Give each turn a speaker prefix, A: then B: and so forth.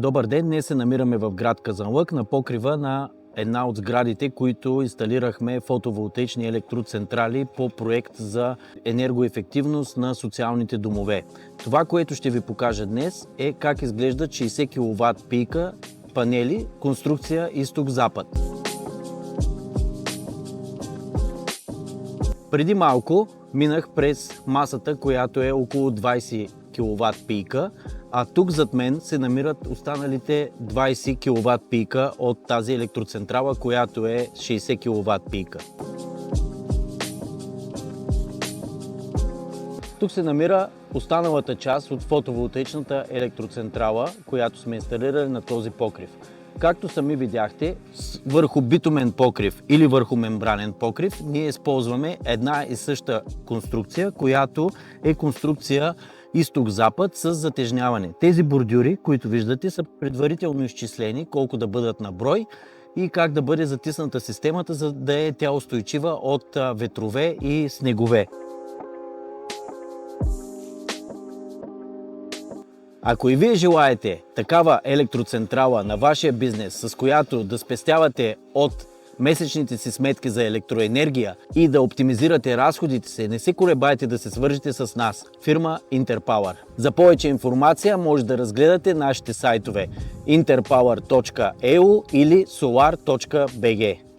A: Добър ден! Днес се намираме в град Казанлък на покрива на една от сградите, които инсталирахме фотоволтаични електроцентрали по проект за енергоефективност на социалните домове. Това, което ще ви покажа днес, е как изглеждат 60 кВт пийка панели, конструкция изток-запад. Преди малко минах през масата, която е около 20 кВт пийка, а тук зад мен се намират останалите 20 кВт пийка от тази електроцентрала, която е 60 кВт пийка. Тук се намира останалата част от фотоволтаичната електроцентрала, която сме инсталирали на този покрив. Както сами видяхте, върху битумен покрив или върху мембранен покрив ние използваме една и съща конструкция, която е конструкция изток-запад с затежняване. Тези бордюри, които виждате, са предварително изчислени колко да бъдат на брой и как да бъде затисната системата, за да е тя устойчива от ветрове и снегове. Ако и вие желаете такава електроцентрала на вашия бизнес, с която да спестявате от месечните си сметки за електроенергия и да оптимизирате разходите си, не се колебайте да се свържете с нас, фирма Interpower. За повече информация може да разгледате нашите сайтове interpower.eu или solar.bg.